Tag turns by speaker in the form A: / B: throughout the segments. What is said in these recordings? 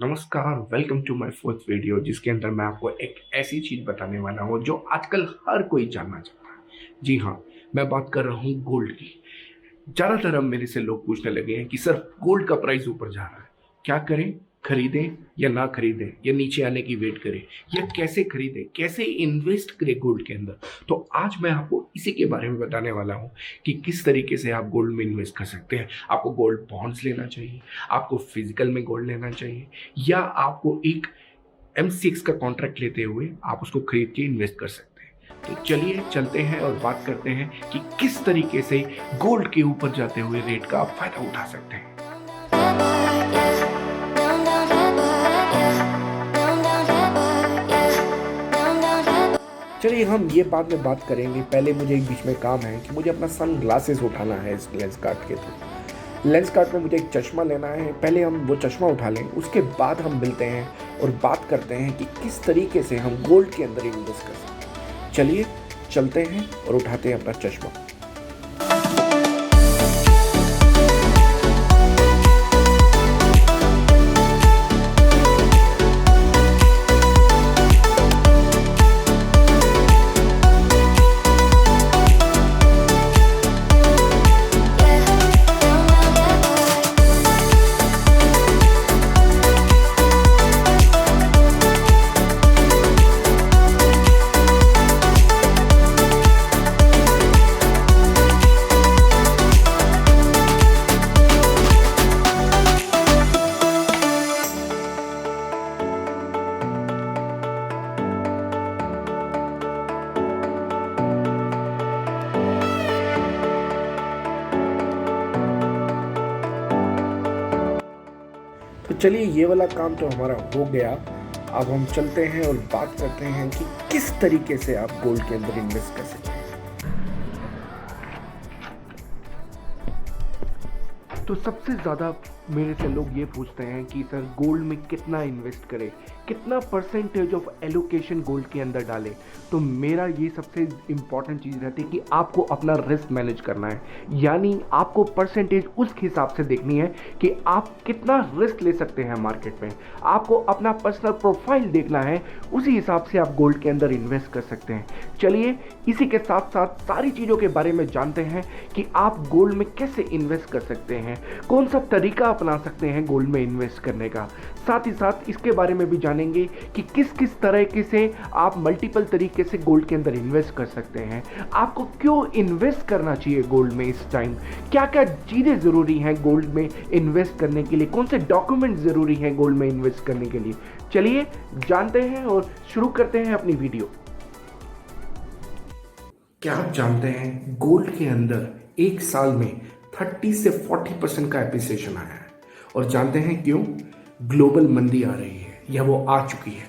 A: नमस्कार, welcome to my fourth video जिसके अंदर मैं आपको एक ऐसी चीज़ बताने वाला हूँ जो आजकल हर कोई जानना चाहता है। जी हाँ, मैं बात कर रहा हूँ गोल्ड की। ज़्यादातर अब मेरे से लोग पूछने लगे हैं कि सर गोल्ड का प्राइस ऊपर जा रहा है, क्या करें? खरीदें या ना खरीदें या नीचे आने की वेट करें या कैसे खरीदें, कैसे इन्वेस्ट करें गोल्ड के अंदर। तो आज मैं आपको इसी के बारे में बताने वाला हूँ कि किस तरीके से आप गोल्ड में इन्वेस्ट कर सकते हैं। आपको गोल्ड बॉन्ड्स लेना चाहिए, आपको फिजिकल में गोल्ड लेना चाहिए, या आपको एक M6 का कॉन्ट्रैक्ट लेते हुए आप उसको खरीद के इन्वेस्ट कर सकते हैं। तो चलिए चलते हैं और बात करते हैं कि किस तरीके से गोल्ड के ऊपर जाते हुए रेट का आप फायदा उठा सकते हैं। चलिए हम ये बाद में बात करेंगे। पहले मुझे एक बीच में काम है कि मुझे अपना सन ग्लासेस उठाना है इस लेंस कार्ट के थ्रू। लेंस कार्ट में मुझे एक चश्मा लेना है, पहले हम वो चश्मा उठा लें, उसके बाद हम मिलते हैं और बात करते हैं कि किस तरीके से हम गोल्ड के अंदर इन्वेस्ट कर सकते हैं। चलिए चलते हैं और उठाते हैं अपना चश्मा। तो चलिए ये वाला काम तो हमारा हो गया। अब हम चलते हैं और बात करते हैं कि किस तरीके से आप गोल्ड के अंदर इन्वेस्ट कर सकते हैं। तो सबसे ज़्यादा मेरे से लोग ये पूछते हैं कि सर गोल्ड में कितना इन्वेस्ट करें, कितना परसेंटेज ऑफ एलोकेशन गोल्ड के अंदर डालें। तो मेरा ये सबसे इम्पॉर्टेंट चीज़ रहती है कि आपको अपना रिस्क मैनेज करना है, यानी आपको परसेंटेज उस हिसाब से देखनी है कि आप कितना रिस्क ले सकते हैं मार्केट में। आपको अपना पर्सनल प्रोफाइल देखना है, उसी हिसाब से आप गोल्ड के अंदर इन्वेस्ट कर सकते हैं। चलिए इसी के साथ साथ सारी चीज़ों के बारे में जानते हैं कि आप गोल्ड में कैसे इन्वेस्ट कर सकते हैं, कौन सा तरीका अपना सकते हैं गोल्ड में इन्वेस्ट करने का। साथ ही साथ इसके बारे में भी जानेंगे कि किस किस तरीके से आप मल्टीपल तरीके से गोल्ड के अंदर इन्वेस्ट कर सकते हैं, आपको क्यों इन्वेस्ट करना चाहिए गोल्ड में इस टाइम, क्या क्या चीज़ें ज़रूरी हैं गोल्ड में इन्वेस्ट करने के लिए, कौन से डॉक्यूमेंट ज़रूरी हैं गोल्ड में इन्वेस्ट करने के लिए। चलिए जानते हैं और शुरू करते हैं अपनी वीडियो। क्या आप जानते हैं गोल्ड के अंदर एक साल में 30 से 40% का एप्रिसिएशन आया है? और जानते हैं क्यों? ग्लोबल मंदी आ रही है या वो आ चुकी है।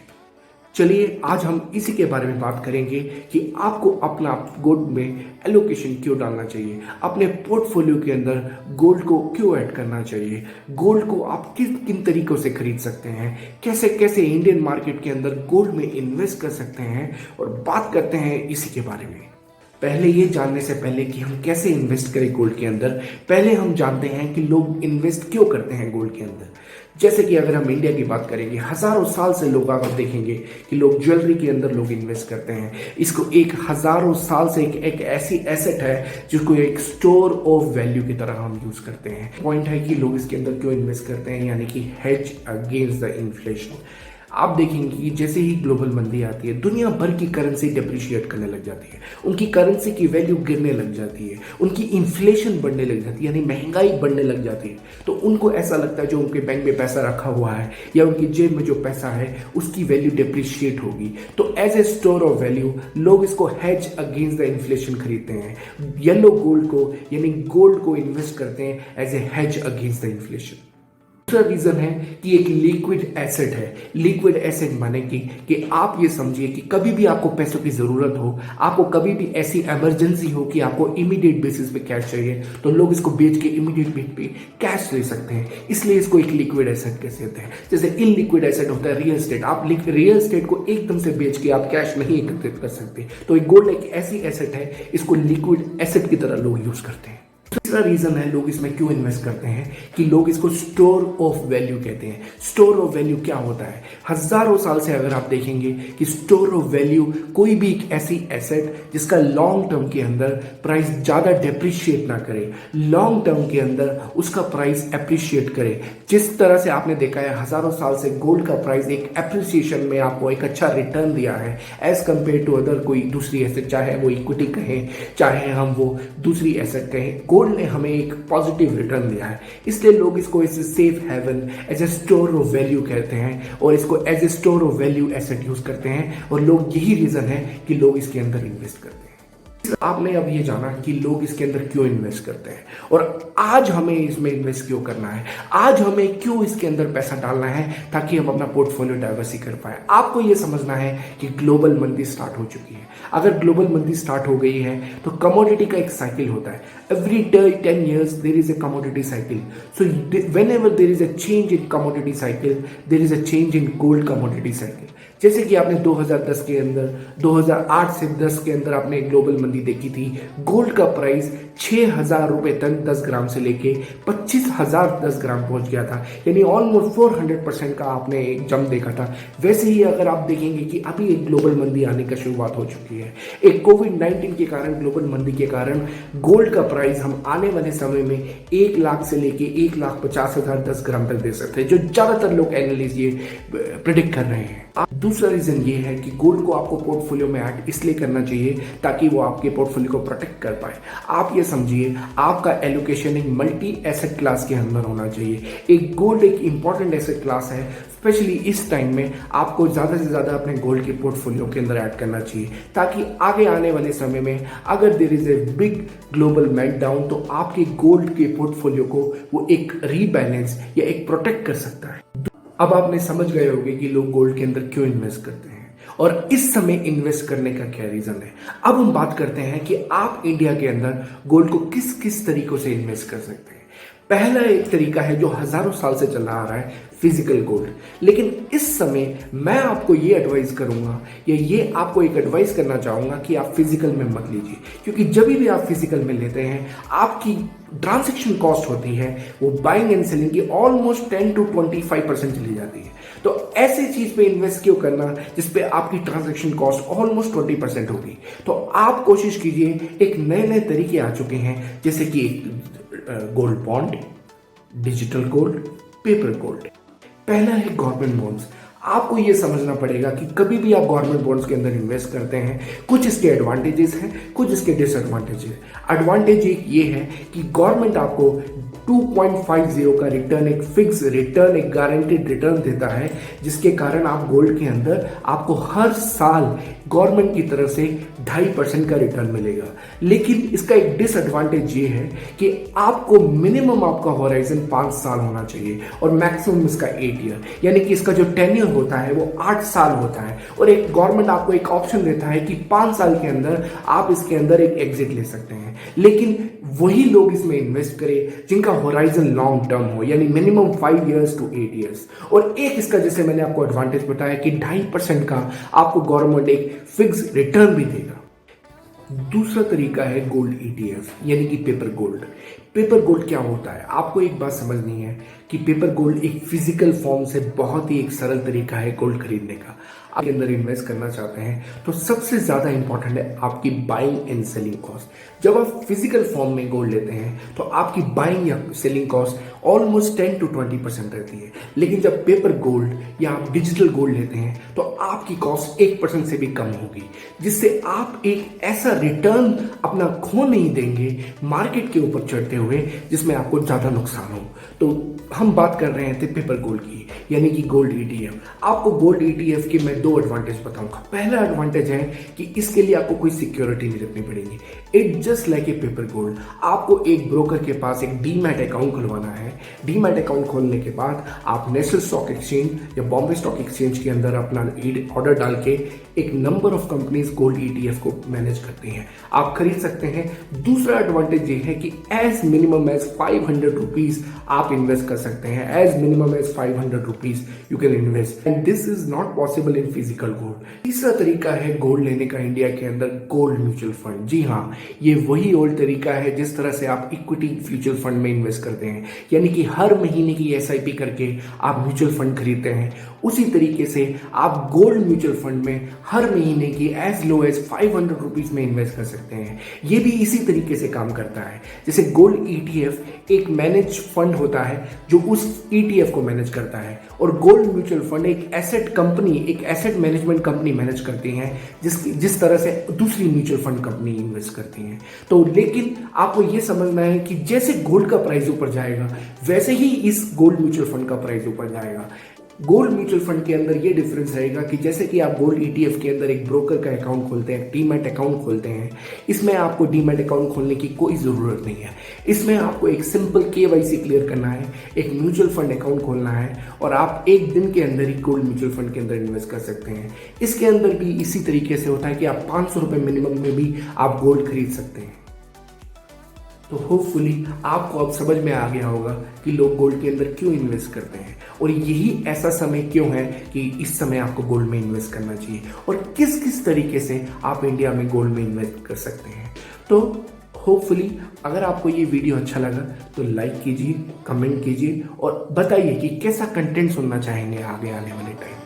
A: चलिए आज हम इसी के बारे में बात करेंगे कि आपको अपना गोल्ड में एलोकेशन क्यों डालना चाहिए, अपने पोर्टफोलियो के अंदर गोल्ड को क्यों ऐड करना चाहिए, गोल्ड को आप किन किन तरीकों से खरीद सकते हैं, कैसे कैसे इंडियन मार्केट के अंदर गोल्ड में इन्वेस्ट कर सकते हैं, और बात करते हैं इसी के बारे में। पहले ये जानने से पहले कि हम कैसे इन्वेस्ट करें गोल्ड के अंदर, पहले हम जानते हैं कि लोग इन्वेस्ट क्यों करते हैं गोल्ड के अंदर। जैसे कि अगर हम इंडिया की बात करेंगे, हजारों साल से लोग आप देखेंगे कि लोग ज्वेलरी के अंदर लोग इन्वेस्ट करते हैं। इसको एक हजारों साल से एक ऐसी एसेट है जिसको एक स्टोर ऑफ वैल्यू की तरह हम यूज करते हैं। पॉइंट है कि लोग इसके अंदर क्यों इन्वेस्ट करते हैं, यानी कि हेज अगेंस्ट द इन्फ्लेशन। आप देखेंगे कि जैसे ही ग्लोबल मंदी आती है, दुनिया भर की करेंसी डिप्रिशिएट करने लग जाती है, उनकी करेंसी की वैल्यू गिरने लग जाती है, उनकी इन्फ्लेशन बढ़ने लग जाती है, यानी महंगाई बढ़ने लग जाती है। तो उनको ऐसा लगता है जो उनके बैंक में पैसा रखा हुआ है या उनकी जेब में जो पैसा है उसकी वैल्यू डिप्रिशिएट होगी। तो as a store of value लोग इसको हेज अगेंस्ट द इन्फ्लेशन खरीदते हैं। येलो गोल्ड को यानी गोल्ड को इन्वेस्ट करते हैं as a hedge against the inflation. दूसरा रीजन है कि एक लिक्विड एसेट है। लिक्विड एसेट माने कि आप ये समझिए कि कभी भी आपको पैसों की जरूरत हो, आपको कभी भी ऐसी इमरजेंसी हो कि आपको इमीडिएट बेसिस पे कैश चाहिए, तो लोग इसको बेच के इमीडिएट बेस पे कैश ले सकते हैं। इसलिए इसको एक लिक्विड एसेट कहते हैं। जैसे इनलिक्विड एसेट होता है रियल एस्टेट। आप रियल एस्टेट को एकदम से बेच के आप कैश नहीं एकत्रित कर सकते। तो एक गोल्ड एक ऐसी एसेट है, इसको लिक्विड एसेट की तरह लोग यूज करते हैं। तीसरा रीजन है लोग इसमें क्यों इन्वेस्ट करते हैं कि लोग इसको स्टोर ऑफ वैल्यू कहते हैं। स्टोर ऑफ वैल्यू क्या होता है? हजारों साल से अगर आप देखेंगे कि स्टोर ऑफ वैल्यू कोई भी एक ऐसी एसेट जिसका लॉन्ग टर्म के अंदर प्राइस ज्यादा डेप्रिशिएट ना करे, लॉन्ग टर्म के अंदर उसका प्राइस एप्रिशिएट करे। जिस तरह से आपने देखा है हजारों साल से गोल्ड का प्राइस एक एप्रिसिएशन में आपको एक अच्छा रिटर्न दिया है एज कंपेयर टू अदर कोई दूसरी एसेट, चाहे वो इक्विटी कहें चाहे हम वो दूसरी एसेट कहें, गोल्ड ने हमें एक पॉजिटिव रिटर्न दिया है। इसलिए लोग इसको as a safe haven, as a store of value कहते हैं और इसको as a store of value asset use करते हैं और लोग यही रीजन है कि लोग इसके अंदर इन्वेस्ट करते हैं। आपने अब ये जाना कि लोग इसके अंदर क्यों इन्वेस्ट करते हैं और आज हमें इसमें इन्वेस्ट क्यों करना है, आज हमें क्यों इसके अंदर पैसा डालना है ताकि हम अपना पोर्टफोलियो डाइवर्सिफाई कर पाए। आपको ये समझना है कि ग्लोबल मंदी स्टार्ट हो चुकी है। अगर ग्लोबल मंदी स्टार्ट हो गई है तो कमोडिटी का एक साइकिल होता है। Every 10 years there is a commodity cycle. So whenever there is a change in commodity cycle there is a change in gold commodity cycle. जैसे कि आपने 2010 के अंदर 2008 से 10 के अंदर आपने ग्लोबल मंदी देखी थी। गोल्ड का प्राइस 6,000 रुपए तक 10 ग्राम से लेके 25,000 10 ग्राम पहुंच गया था, यानी ऑलमोस्ट 400% का आपने एक जंप देखा था। वैसे ही अगर आप देखेंगे कि अभी एक ग्लोबल मंदी आने का शुरुआत हो चुकी है। एक कोविड-19 के कारण, ग्लोबल मंदी के कारण गोल्ड का प्राइस हम आने वाले समय में 1 लाख से लेके 1,50,000 10 ग्राम तक दे सकते हैं, जो ज्यादातर लोग एनालिस्ट ये प्रिडिक्ट कर रहे हैं। दूसरा रीजन ये है कि गोल्ड को आपको पोर्टफोलियो में ऐड इसलिए करना चाहिए ताकि वो आपके पोर्टफोलियो को प्रोटेक्ट कर पाए। आप ये समझिए आपका एलोकेशन एक मल्टी एसेट क्लास के अंदर होना चाहिए। एक गोल्ड एक इंपॉर्टेंट एसेट क्लास है, स्पेशली इस टाइम में आपको ज़्यादा से ज़्यादा अपने गोल्ड के पोर्टफोलियो के अंदर ऐड करना चाहिए ताकि आगे आने वाले समय में अगर there is a big global meltdown तो आपके गोल्ड के पोर्टफोलियो को वो एक रीबैलेंस या एक प्रोटेक्ट कर सकता है। अब आपने समझ गए होंगे कि लोग गोल्ड के अंदर क्यों इन्वेस्ट करते हैं और इस समय इन्वेस्ट करने का क्या रीजन है। अब हम बात करते हैं कि आप इंडिया के अंदर गोल्ड को किस किस तरीकों से इन्वेस्ट कर सकते हैं। पहला एक तरीका है जो हजारों साल से चला आ रहा है, फिजिकल गोल्ड। लेकिन इस समय मैं आपको ये एडवाइस करूंगा या ये आपको एक एडवाइस करना चाहूंगा कि आप फिजिकल में मत लीजिए, क्योंकि जब भी आप फिजिकल में लेते हैं आपकी ट्रांजैक्शन कॉस्ट होती है वो बाइंग एंड सेलिंग की ऑलमोस्ट 10 to 25% चली जाती है। तो ऐसी चीज पे इन्वेस्ट क्यों करना जिसपे आपकी ट्रांजैक्शन कॉस्ट ऑलमोस्ट 20% होगी। तो आप कोशिश कीजिए, एक नए नए तरीके आ चुके हैं जैसे कि gold bond, digital gold, paper gold. पहला है गवर्नमेंट बॉन्ड्स। आपको ये समझना पड़ेगा कि कभी भी आप गवर्नमेंट बॉन्ड्स के अंदर इन्वेस्ट करते हैं कुछ इसके एडवांटेजेस हैं, कुछ इसके डिसएडवांटेजेस। एडवांटेज एक ये है कि गवर्नमेंट आपको 2.50 का रिटर्न, एक फिक्स रिटर्न, एक गारंटेड रिटर्न देता है, जिसके कारण आप गोल्ड के अंदर आपको हर साल गवर्नमेंट की तरफ से 2.5% का रिटर्न मिलेगा। लेकिन इसका एक डिसएडवांटेज ये है कि आपको मिनिमम आपका होराइजन 5 साल होना चाहिए और मैक्सिमम इसका 8 ईयर, यानी कि इसका जो टेन्योर होता है वो 8 साल होता है। और एक गवर्नमेंट आपको एक ऑप्शन देता है कि 5 साल के अंदर आप इसके अंदर एक एग्जिट ले सकते हैं। लेकिन वही लोग इसमें इन्वेस्ट करें जिनका होराइजन लॉन्ग टर्म हो, यानी मिनिमम 5 years to 8 years। और एक इसका जैसे मैंने आपको एडवांटेज बताया कि 2.5% का आपको गवर्नमेंट एक फिक्स रिटर्न भी देगा। दूसरा तरीका है गोल्ड ETF, यानी कि पेपर गोल्ड। पेपर गोल्ड क्या होता है, आपको एक बात समझनी है कि पेपर गोल्ड एक फिजिकल फॉर्म से बहुत ही एक सरल तरीका है गोल्ड खरीदने का। आप के अंदर इन्वेस्ट करना चाहते हैं तो सबसे ज्यादा इंपॉर्टेंट है आपकी बाइंग एंड सेलिंग कॉस्ट। जब आप फिजिकल फॉर्म में गोल्ड लेते हैं तो आपकी बाइंग या सेलिंग कॉस्ट ऑलमोस्ट 10 to 20% रहती है। लेकिन जब पेपर गोल्ड या आप डिजिटल गोल्ड लेते हैं तो आपकी कॉस्ट 1% से भी कम होगी, जिससे आप एक ऐसा रिटर्न अपना खो नहीं देंगे मार्केट के ऊपर चढ़ते हुए जिसमें आपको ज्यादा नुकसान हो। तो हम बात कर रहे थे पेपर गोल्ड की, यानी कि गोल्ड ETF। आपको गोल्ड ETF के मैं 2 एडवांटेज बताऊंगा। पहला एडवांटेज है कि इसके लिए आपको कोई सिक्योरिटी नहीं रखनी पड़ेगी। It just like a paper gold. आपको एक ब्रोकर के पास एक डीमैट अकाउंट खुलवाना है। डीमैट अकाउंट खोलने के बाद आप नेशनल स्टॉक एक्सचेंज या बॉम्बे स्टॉक एक्सचेंज के अंदर अपना ऑर्डर डाल के एक number of companies gold ETF को मैनेज करती हैं, आप खरीद सकते हैं। दूसरा एडवांटेज ये है कि एज मिनिमम एज 500 रुपीज आप इन्वेस्ट कर कर सकते हैं। As minimum as 500 rupees you can invest and this is not possible in physical gold. तीसरा तरीका है गोल्ड लेने का इंडिया के अंदर, गोल्ड म्यूचुअल फंड। जी हाँ, ये वही ओल्ड तरीका है जिस तरह से आप इक्विटी म्यूचुअल फंड में इन्वेस्ट करते हैं, यानी कि हर महीने की एसआईपी करके आप म्यूचुअल फंड खरीदते हैं। उसी तरीके से आप गोल्ड म्यूचुअल फंड में हर महीने की एज लो एज 500 रुपीज में इन्वेस्ट कर सकते हैं। ये भी इसी तरीके से काम करता है। जैसे गोल्ड ईटीएफ एक मैनेज फंड होता है जो उस ईटीएफ को मैनेज करता है, और गोल्ड म्यूचुअल फंड एक एसेट कंपनी, एक एसेट मैनेजमेंट कंपनी मैनेज करती है, जिस तरह से दूसरी म्यूचुअल फंड कंपनी इन्वेस्ट करती हैं। तो लेकिन आपको ये समझना है कि जैसे गोल्ड का प्राइस ऊपर जाएगा वैसे ही इस गोल्ड म्यूचुअल फंड का प्राइस ऊपर जाएगा। गोल्ड म्यूचुअल फंड के अंदर ये डिफरेंस रहेगा कि जैसे कि आप गोल्ड ईटीएफ के अंदर एक ब्रोकर का अकाउंट खोलते हैं, डीमैट अकाउंट खोलते हैं, इसमें आपको डीमैट अकाउंट खोलने की कोई ज़रूरत नहीं है। इसमें आपको एक सिंपल केवाईसी क्लियर करना है, एक म्यूचुअल फंड अकाउंट खोलना है, और आप एक दिन के अंदर ही गोल्ड म्यूचुअल फंड के अंदर इन्वेस्ट कर सकते हैं। इसके अंदर भी इसी तरीके से होता है कि आप 500 रुपये मिनिमम में भी आप गोल्ड खरीद सकते हैं। तो होपफुली आपको अब समझ में आ गया होगा कि लोग गोल्ड के अंदर क्यों इन्वेस्ट करते हैं, और यही ऐसा समय क्यों है कि इस समय आपको गोल्ड में इन्वेस्ट करना चाहिए, और किस किस तरीके से आप इंडिया में गोल्ड में इन्वेस्ट कर सकते हैं। तो होपफुली अगर आपको ये वीडियो अच्छा लगा तो लाइक कीजिए, कमेंट कीजिए, और बताइए कि कैसा कंटेंट सुनना चाहेंगे आगे आने वाले टाइम में।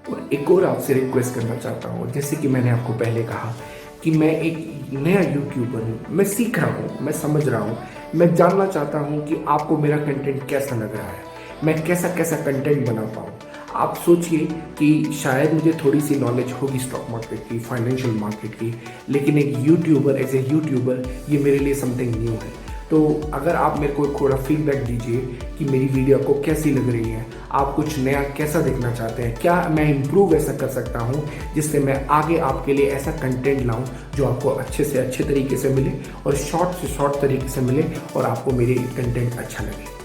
A: और एक और आपसे रिक्वेस्ट करना चाहता हूँ, जैसे कि मैंने आपको पहले कहा कि मैं एक नया यूट्यूबर हूँ, मैं सीख रहा हूँ, मैं समझ रहा हूँ, मैं जानना चाहता हूँ कि आपको मेरा कंटेंट कैसा लग रहा है, मैं कैसा कैसा कंटेंट बना पाऊँ। आप सोचिए कि शायद मुझे थोड़ी सी नॉलेज होगी स्टॉक मार्केट की, फाइनेंशियल मार्केट की, लेकिन एक यूट्यूबर एज ए यूट्यूबर ये मेरे लिए समथिंग न्यू है। तो अगर आप मेरे को थोड़ा फीडबैक दीजिए कि मेरी वीडियो आपको कैसी लग रही है, आप कुछ नया कैसा देखना चाहते हैं, क्या मैं इम्प्रूव ऐसा कर सकता हूँ जिससे मैं आगे आपके लिए ऐसा कंटेंट लाऊं जो आपको अच्छे से अच्छे तरीके से मिले और शॉर्ट से शॉर्ट तरीके से मिले और आपको मेरे कंटेंट अच्छा लगे।